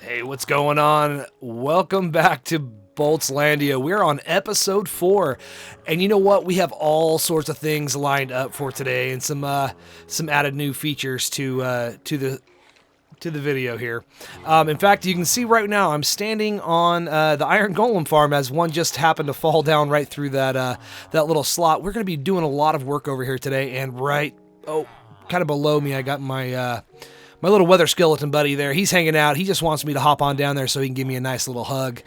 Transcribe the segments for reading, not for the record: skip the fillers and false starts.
Hey, what's going on? Welcome back to Boltslandia. We're on episode 4, and you know what? We have all sorts of things lined up for today, and some added new features to the video here. In fact, you can see right now I'm standing on the Iron Golem Farm, as one just happened to fall down right through that little slot. We're going to be doing a lot of work over here today, and kind of below me, I got my little weather skeleton buddy there. He's hanging out. He just wants me to hop on down there so he can give me a nice little hug.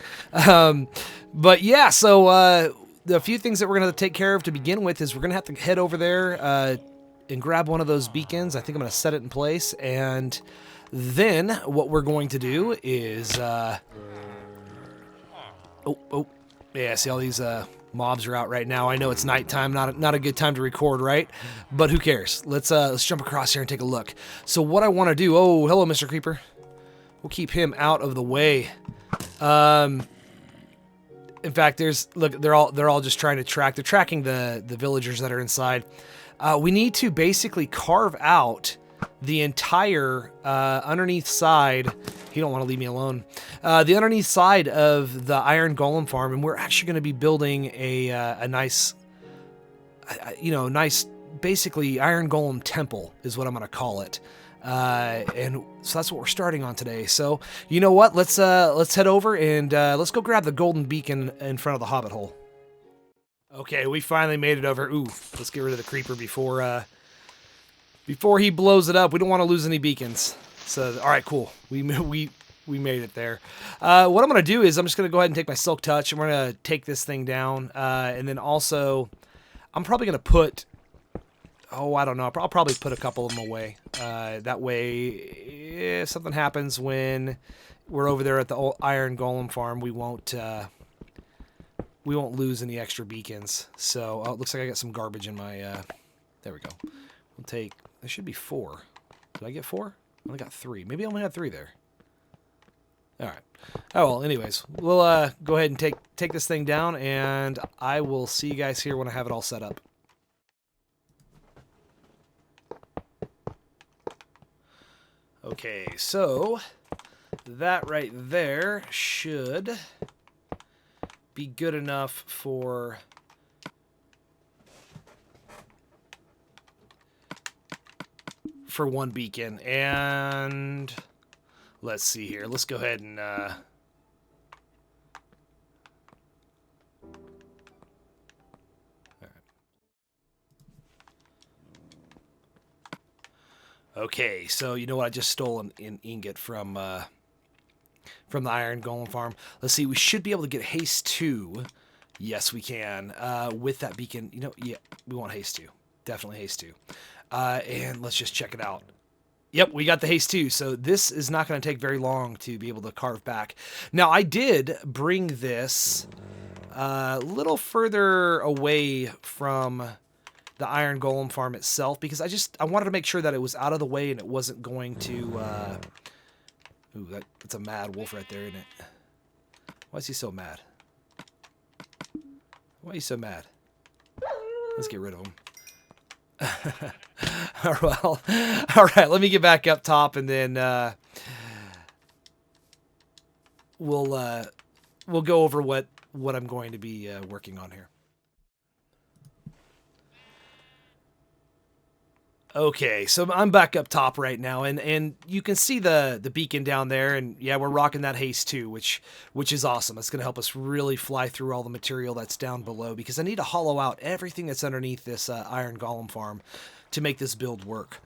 But yeah, so the few things that we're going to take care of to begin with is we're going to have to head over there and grab one of those beacons. I think I'm going to set it in place, and then what we're going to do is... yeah, see all these... mobs are out right now. I know it's nighttime, not a good time to record, right? But who cares? Let's jump across here and take a look. So what I want to do... Oh, hello, Mr. Creeper. We'll keep him out of the way. In fact, look, they're all just trying to track. They're tracking the villagers that are inside. We need to basically carve out the entire underneath side. You don't want to leave me alone. The underneath side of the Iron Golem Farm, and we're actually going to be building a nice, basically Iron Golem temple is what I'm going to call it. And so that's what we're starting on today. So you know what? Let's head over and let's go grab the golden beacon in front of the Hobbit hole. Okay, we finally made it over. Ooh, let's get rid of the creeper before he blows it up. We don't want to lose any beacons. So, all right, cool. We made it there. What I'm going to do is I'm just going to go ahead and take my Silk Touch, and we're going to take this thing down. And then also, I'm probably going to put... Oh, I don't know. I'll probably put a couple of them away. That way, if something happens when we're over there at the old Iron Golem Farm, we won't lose any extra beacons. So, it looks like I got some garbage in my... there we go. We'll take... There should be 4. Did I get 4? I only got 3. Maybe I only had 3 there. All right. Oh, well, anyways, we'll go ahead and take this thing down, and I will see you guys here when I have it all set up. Okay, so that right there should be good enough for... one beacon, and let's see here. Let's go ahead and all right. Okay, so you know what? I just stole an ingot from the Iron Golem Farm. Let's see. We should be able to get haste 2. Yes, we can. With that beacon, you know, yeah, we want haste 2. Definitely haste 2. And let's just check it out. Yep, we got the haste 2, so this is not going to take very long to be able to carve back. Now, I did bring this a little further away from the Iron Golem Farm itself, because I wanted to make sure that it was out of the way and it wasn't going to... Ooh, that's a mad wolf right there, isn't it? Why is he so mad? Why are you so mad? Let's get rid of him. Well, all right, let me get back up top, and then we'll go over what I'm going to be working on here. Okay, so I'm back up top right now, and you can see the beacon down there, and yeah, we're rocking that haste too, which is awesome. It's going to help us really fly through all the material that's down below, because I need to hollow out everything that's underneath this Iron Golem Farm to make this build work.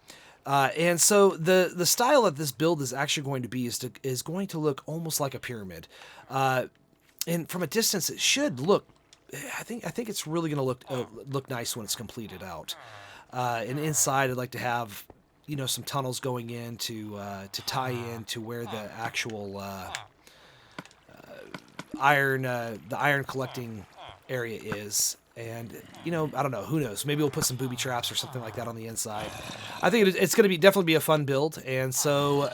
And so the style that this build is actually going to be is going to look almost like a pyramid, and from a distance it should look. I think it's really going to look nice when it's completed out. And inside, I'd like to have, some tunnels going in to tie in to where the actual the iron collecting area is. And, I don't know, who knows? Maybe we'll put some booby traps or something like that on the inside. I think it's going to definitely be a fun build. And so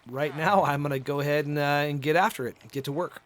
right now, I'm going to go ahead and get after it, get to work.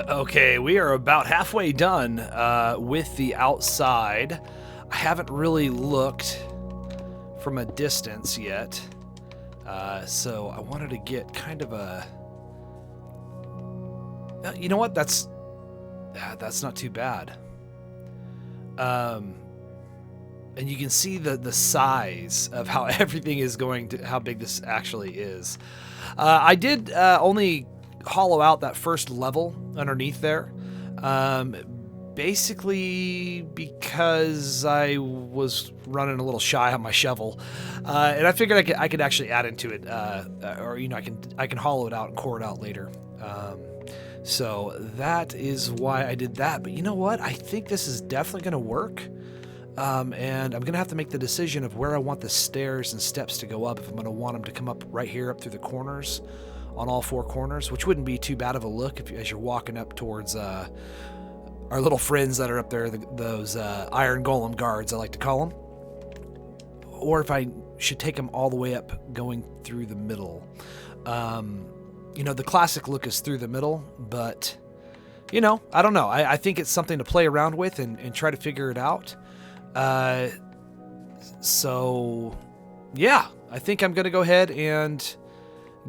Okay, we are about halfway done with the outside. I haven't really looked from a distance yet, so I wanted to get kind of a... You know what? That's not too bad. And you can see the size of how everything is going to, how big this actually is. I did only hollow out that first level underneath there, basically because I was running a little shy on my shovel, and I figured I could actually add into it, or I can hollow it out and core it out later. So that is why I did that. But you know what? I think this is definitely going to work. And I'm going to have to make the decision of where I want the stairs and steps to go up. If I'm going to want them to come up right here, up through the corners, on all four corners, which wouldn't be too bad of a look as you're walking up towards our little friends that are up there, those Iron Golem guards, I like to call them. Or if I should take them all the way up going through the middle. The classic look is through the middle, but, I don't know. I think it's something to play around with and try to figure it out. So, yeah, I think I'm going to go ahead and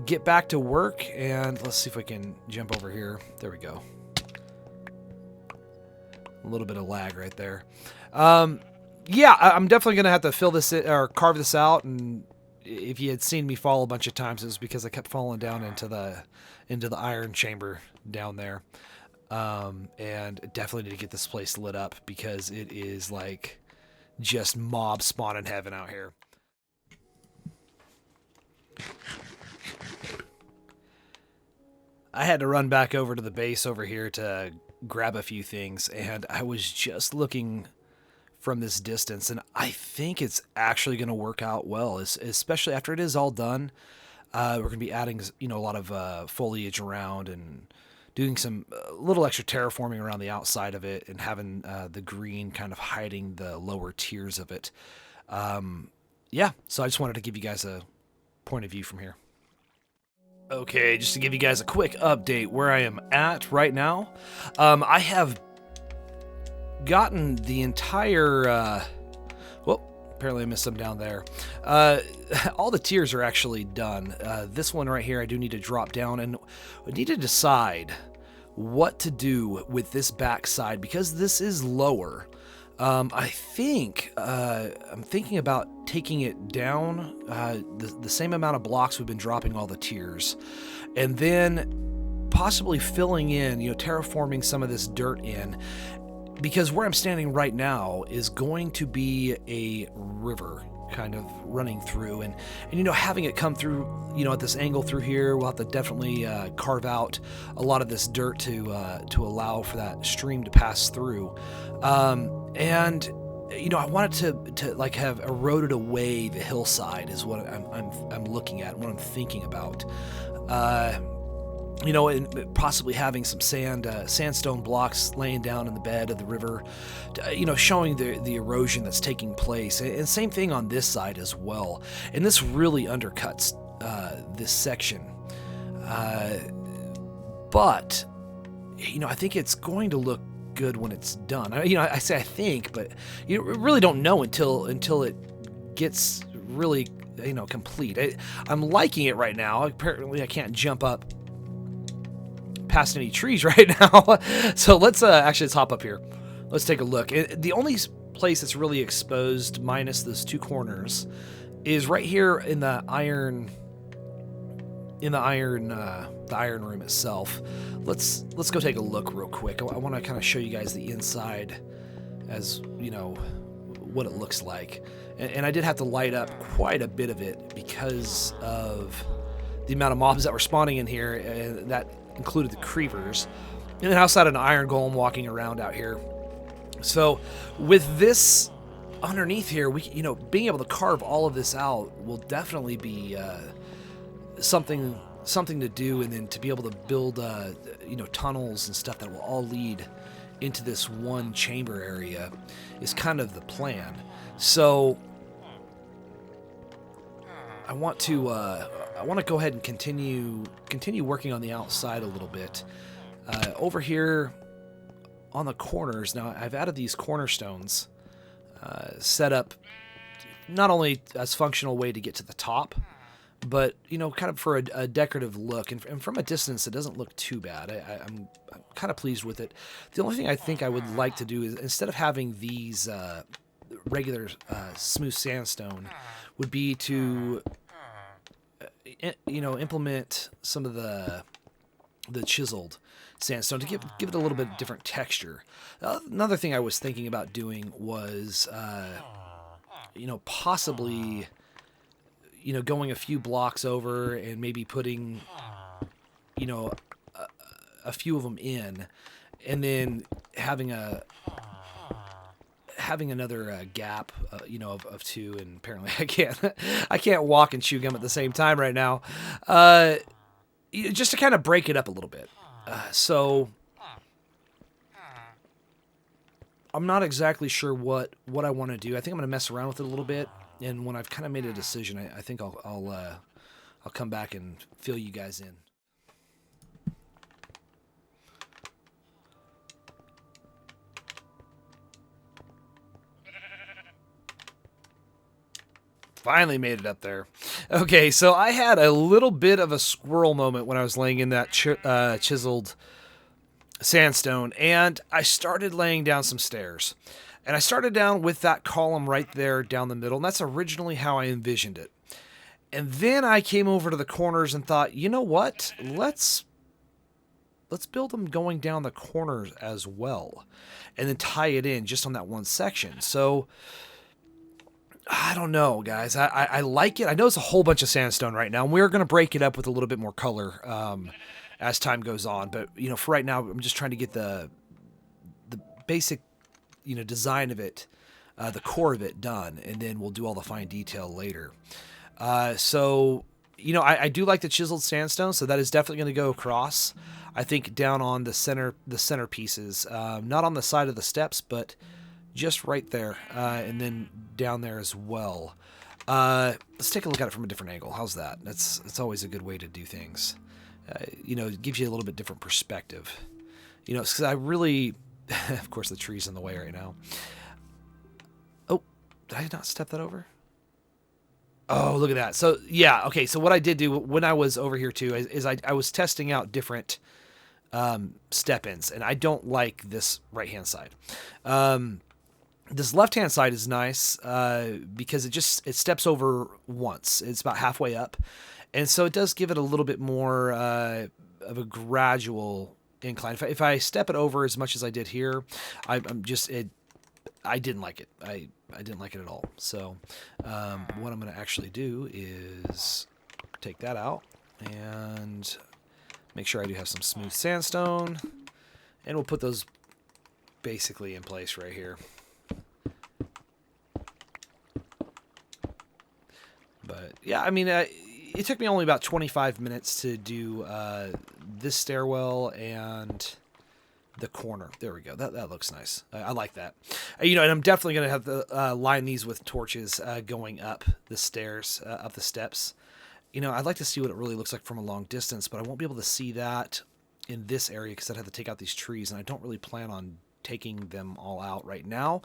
get back to work, and let's see if we can jump over here. There we go. A little bit of lag right there. Yeah, I'm definitely going to have to fill this in, or carve this out, and if you had seen me fall a bunch of times, it was because I kept falling down into the iron chamber down there. And definitely need to get this place lit up because it is like just mob spawn in heaven out here. I had to run back over to the base over here to grab a few things, and I was just looking from this distance, and I think it's actually going to work out well, especially after it is all done. We're going to be adding, a lot of foliage around and doing some little extra terraforming around the outside of it, and having the green kind of hiding the lower tiers of it. Yeah, so I just wanted to give you guys a point of view from here. Okay, just to give you guys a quick update where I am at right now. I have gotten the entire... apparently I missed some down there. All the tiers are actually done. This one right here I do need to drop down, and I need to decide what to do with this back side because this is lower. I think I'm thinking about taking it down the same amount of blocks we've been dropping all the tiers, and then possibly filling in, terraforming some of this dirt in, because where I'm standing right now is going to be a river kind of running through, and having it come through, at this angle through here, we'll have to definitely carve out a lot of this dirt to allow for that stream to pass through. And I want it to like have eroded away the hillside is what I'm looking at, what I'm thinking about. And possibly having some sandstone blocks laying down in the bed of the river, showing the erosion that's taking place. And same thing on this side as well. And this really undercuts this section. But, I think it's going to look good when it's done. I say I think, but you really don't know until it gets really, complete. I'm liking it right now. Apparently I can't jump up past any trees right now. So let's hop up here. Let's take a look. The only place that's really exposed, minus those two corners, is right here in the iron room itself. Let's go take a look real quick. I want to kind of show you guys the inside, as what it looks like. And I did have to light up quite a bit of it because of the amount of mobs that were spawning in here, and that included the creepers, and then outside an iron golem walking around out here. So with this underneath here, we being able to carve all of this out will definitely be something to do, and then to be able to build tunnels and stuff that will all lead into this one chamber area is kind of the plan. So I want to go ahead and continue working on the outside a little bit. Over here on the corners, now I've added these cornerstones set up not only as functional way to get to the top, but, you know, kind of for a decorative look. And from a distance, it doesn't look too bad. I'm kind of pleased with it. The only thing I think I would like to do is, instead of having these regular smooth sandstone, would be to, you know, implement some of the chiseled sandstone to give it a little bit different texture. Another thing I was thinking about doing was, you know, possibly, you know, going a few blocks over and maybe putting, you know, a few of them in, and then having another gap, you know, of two. And apparently I can't walk and chew gum at the same time right now. Just to kind of break it up a little bit. So I'm not exactly sure what I want to do. I think I'm going to mess around with it a little bit, and when I've kind of made a decision, I think I'll come back and fill you guys in. Finally made it up there. Okay, so I had a little bit of a squirrel moment when I was laying in that chiseled sandstone, and I started laying down some stairs. And I started down with that column right there down the middle, and that's originally how I envisioned it. And then I came over to the corners and thought, you know what? Let's build them going down the corners as well, and then tie it in just on that one section. So I don't know, guys. I like it. I know it's a whole bunch of sandstone right now, and we're going to break it up with a little bit more color as time goes on. But, you know, for right now, I'm just trying to get the basic, you know, design of it, the core of it done, and then we'll do all the fine detail later. So, you know, I do like the chiseled sandstone, so that is definitely going to go across. I think down on the center pieces, not on the side of the steps, but just right there, and then down there as well. Let's take a look at it from a different angle. How's that? It's always a good way to do things. You know, it gives you a little bit different perspective. You know, because I really, of course, the tree's in the way right now. Oh, did I not step that over? Oh, look at that. So, yeah, okay, so what I did do when I was over here, too, is I was testing out different step-ins, and I don't like this right-hand side. This left-hand side is nice because it steps over once. It's about halfway up, and so it does give it a little bit more of a gradual incline. If I step it over as much as I did here, I didn't like it. I didn't like it at all. So what I'm going to actually do is take that out and make sure I do have some smooth sandstone, and we'll put those basically in place right here. But yeah, I mean, it took me only about 25 minutes to do this stairwell and the corner. There we go. That looks nice. I like that. You know, and I'm definitely going to have to line these with torches going up the stairs, up the steps. You know, I'd like to see what it really looks like from a long distance, but I won't be able to see that in this area because I'd have to take out these trees, and I don't really plan on taking them all out right now.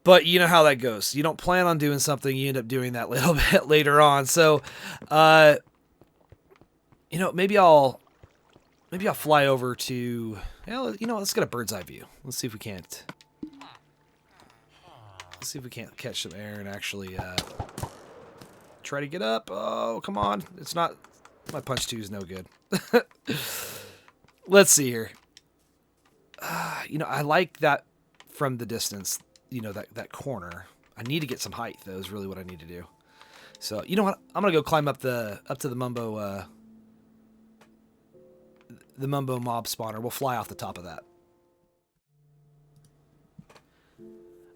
But you know how that goes. You don't plan on doing something, you end up doing that a little bit later on. So, you know, maybe I'll fly over to, well, you know, let's get a bird's eye view. Let's see if we can't catch some air and actually try to get up. Oh, come on. It's not, my punch 2 is no good. Let's see here. You know, I like that from the distance. You know, that corner. I need to get some height, though, is really what I need to do. So, you know what? I'm gonna go climb up to the Mumbo mob spawner. We'll fly off the top of that.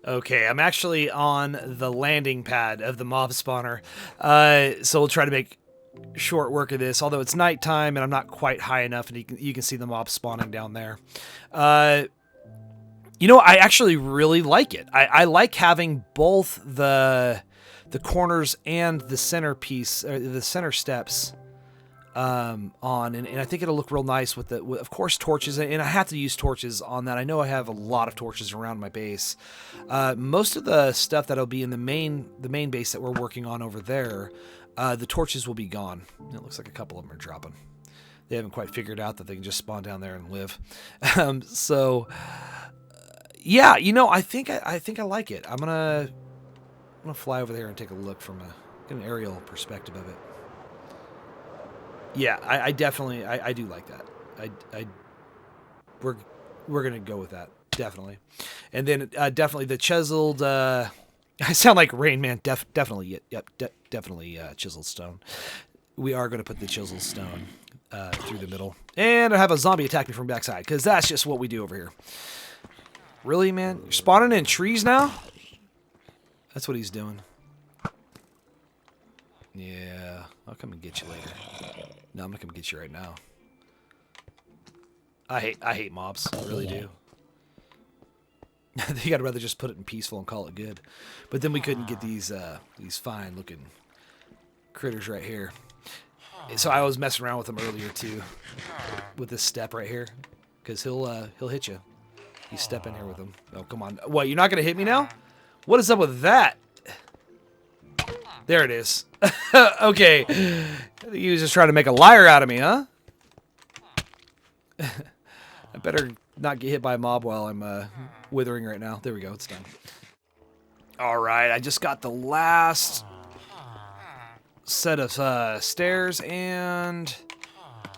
Okay, I'm actually on the landing pad of the mob spawner. So we'll try to make short work of this, although it's nighttime and I'm not quite high enough, and you can see the mob spawning down there. You know, I actually really like it. I like having both the corners and the centerpiece, or the center steps, on, and I think it'll look real nice with of course, torches, and I have to use torches on that. I know I have a lot of torches around my base. Most of the stuff that'll be in the main base that we're working on over there, the torches will be gone. It looks like a couple of them are dropping. They haven't quite figured out that they can just spawn down there and live. Yeah, you know, I think I like it. I'm gonna fly over there and take a look from an aerial perspective of it. Yeah, I definitely I do like that. We're gonna go with that, definitely. And then definitely the chiseled. I sound like Rain Man. Definitely, yep, definitely chiseled stone. We are gonna put the chiseled stone through the middle, and I have a zombie attack me from backside because that's just what we do over here. Really, man? You're spawning in trees now? That's what he's doing. Yeah, I'll come and get you later. No, I'm gonna come get you right now. I hate mobs. I really do. I think I'd rather just put it in peaceful and call it good. But then we couldn't get these fine looking critters right here. So I was messing around with him earlier too, with this step right here, because he'll hit you. You step in here with him. Oh, come on. What, you're not gonna hit me now? What is up with that? There it is. Okay. He was just trying to make a liar out of me, huh? I better not get hit by a mob while I'm withering right now. There we go. It's done. All right. I just got the last set of stairs and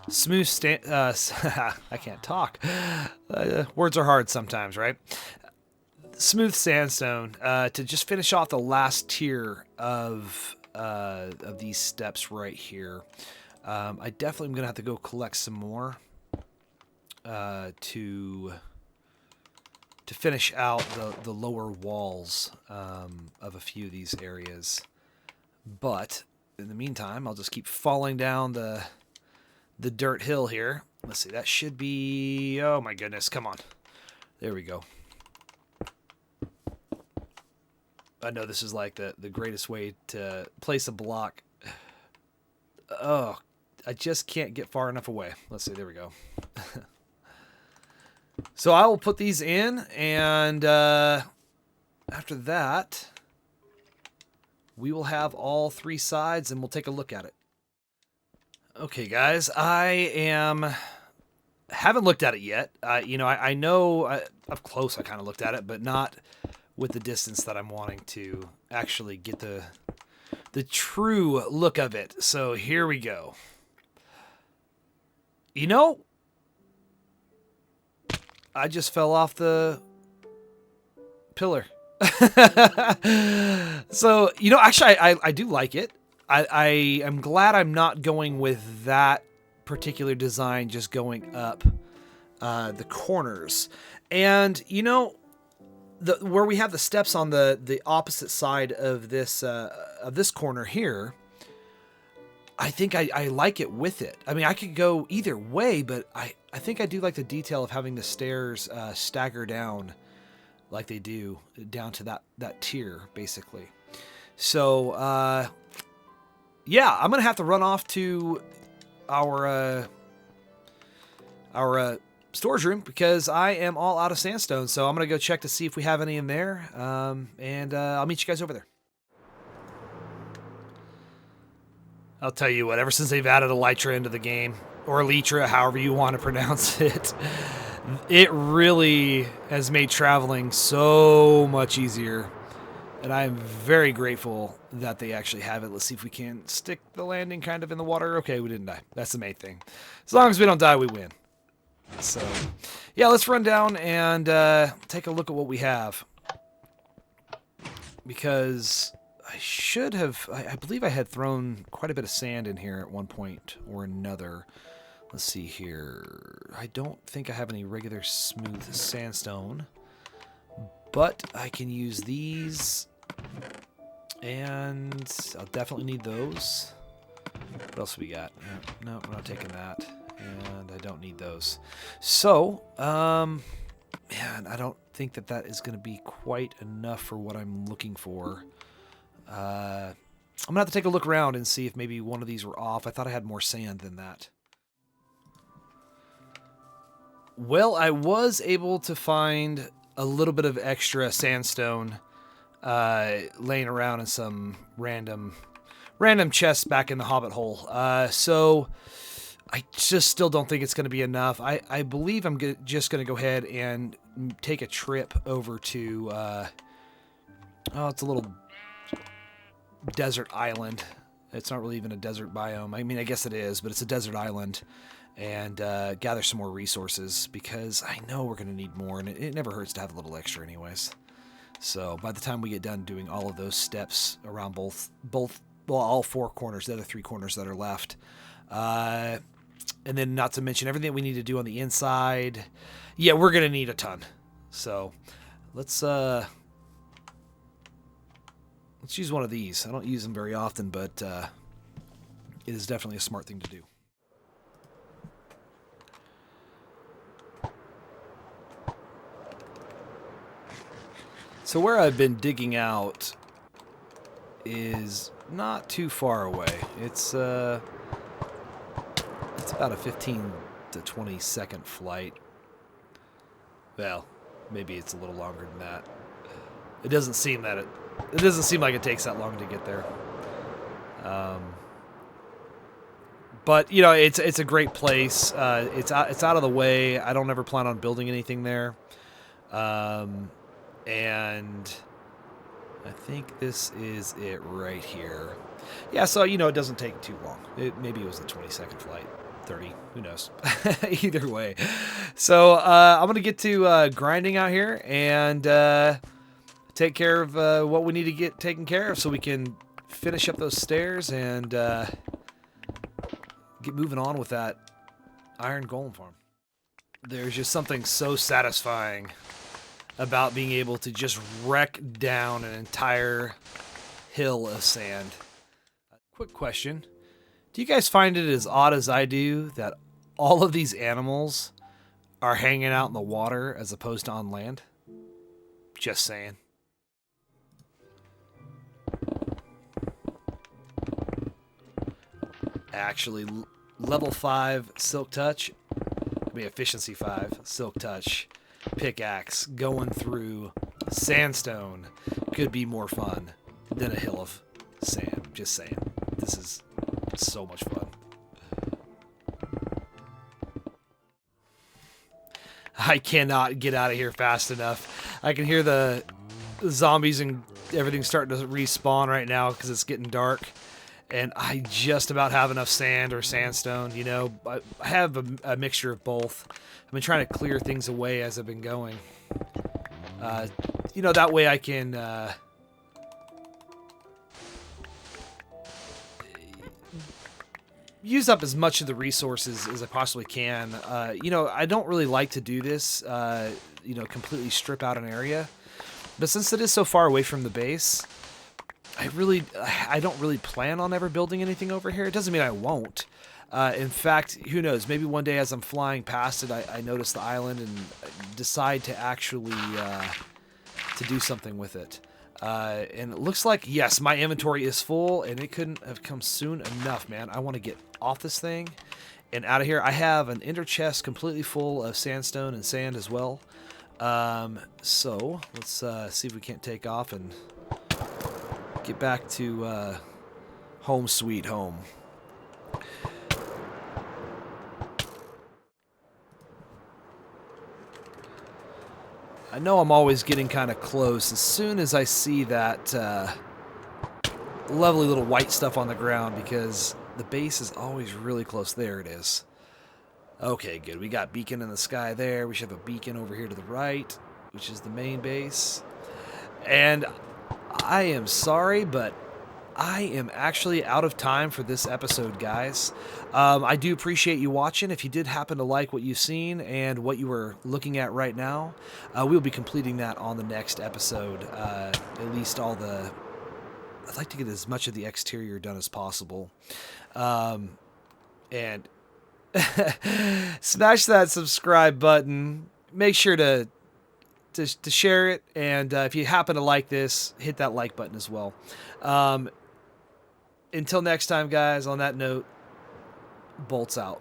smooth I can't talk. Words are hard sometimes, right? Smooth sandstone to just finish off the last tier of these steps right here. I definitely am gonna have to go collect some more to finish out the lower walls of a few of these areas. But in the meantime, I'll just keep falling down the dirt hill here. Let's see, that should be, oh my goodness, come on. There we go. I know this is like the greatest way to place a block. Oh, I just can't get far enough away. Let's see, there we go. So I will put these in, and after that, we will have all three sides, and we'll take a look at it. Okay, guys, haven't looked at it yet. You know, I know up close I kind of looked at it, but not with the distance that I'm wanting to actually get the true look of it. So here we go. You know, I just fell off the pillar. So, you know, actually I do like it. I am glad I'm not going with that particular design, just going up the corners. And, you know, where we have the steps on the opposite side of this corner here, I think I like it with it. I mean, I could go either way, but I think I do like the detail of having the stairs stagger down like they do down to that tier, basically. So, yeah, I'm going to have to run off to our storage room because I am all out of sandstone. So I'm going to go check to see if we have any in there. And I'll meet you guys over there. I'll tell you what, ever since they've added Elytra into the game, or Elytra, however you want to pronounce it, it really has made traveling so much easier. And I am very grateful that they actually have it. Let's see if we can stick the landing kind of in the water. Okay, we didn't die. That's the main thing. As long as we don't die, we win. So, yeah, let's run down and take a look at what we have. Because I should have, I believe I had thrown quite a bit of sand in here at one point or another. Let's see here. I don't think I have any regular smooth sandstone. But I can use these. And I'll definitely need those. What else we got? No, we're not taking that. And I don't need those. So, man, I don't think that is going to be quite enough for what I'm looking for. I'm going to have to take a look around and see if maybe one of these were off. I thought I had more sand than that. Well, I was able to find a little bit of extra sandstone laying around in some random chests back in the Hobbit hole. So I just still don't think it's going to be enough. I believe I'm just going to go ahead and take a trip over to... it's a little desert island. It's not really even a desert biome. I mean, I guess it is, but it's a desert island. And gather some more resources, because I know we're going to need more, and it never hurts to have a little extra anyways. So by the time we get done doing all of those steps around all four corners, the other three corners that are left, and then not to mention everything we need to do on the inside, yeah, we're going to need a ton. So let's use one of these. I don't use them very often, but it is definitely a smart thing to do. So where I've been digging out is not too far away. It's about a 15 to 20 second flight. Well, maybe it's a little longer than that. It doesn't seem like it takes that long to get there. But you know, it's a great place. It's out of the way. I don't ever plan on building anything there. And I think this is it right here. Yeah, so, you know, it doesn't take too long. Maybe it was a 20-second flight. 30, who knows? Either way. So I'm going to get to grinding out here and take care of what we need to get taken care of so we can finish up those stairs and get moving on with that Iron Golem Farm. There's just something so satisfying about being able to just wreck down an entire hill of sand. Quick question. Do you guys find it as odd as I do that all of these animals are hanging out in the water as opposed to on land? Just saying. Actually, level 5 Silk Touch, I mean efficiency 5 Silk Touch pickaxe going through sandstone could be more fun than a hill of sand. Just saying. This is so much fun. I cannot get out of here fast enough. I can hear the zombies and everything starting to respawn right now because it's getting dark. And I just about have enough sand or sandstone, you know. I have a mixture of both. I've been trying to clear things away as I've been going. You know, that way I can use up as much of the resources as I possibly can. You know, I don't really like to do this, you know, completely strip out an area. But since it is so far away from the base, I don't really plan on ever building anything over here. It doesn't mean I won't. In fact, who knows? Maybe one day as I'm flying past it, I notice the island and decide to actually to do something with it. And it looks like, yes, my inventory is full, and it couldn't have come soon enough, man. I want to get off this thing and out of here. I have an ender chest completely full of sandstone and sand as well. So let's see if we can't take off and get back to home sweet home. I know I'm always getting kind of close. As soon as I see that lovely little white stuff on the ground, because the base is always really close. There it is. Okay, good. We got beacon in the sky there. We should have a beacon over here to the right, which is the main base. And I am sorry, but I am actually out of time for this episode, guys. I do appreciate you watching. If you did happen to like what you've seen and what you were looking at right now, we'll be completing that on the next episode. At least all the... I'd like to get as much of the exterior done as possible. And smash that subscribe button. Make sure to share it, and if you happen to like this, hit that like button as well. until next time, guys, on that note, bolts out.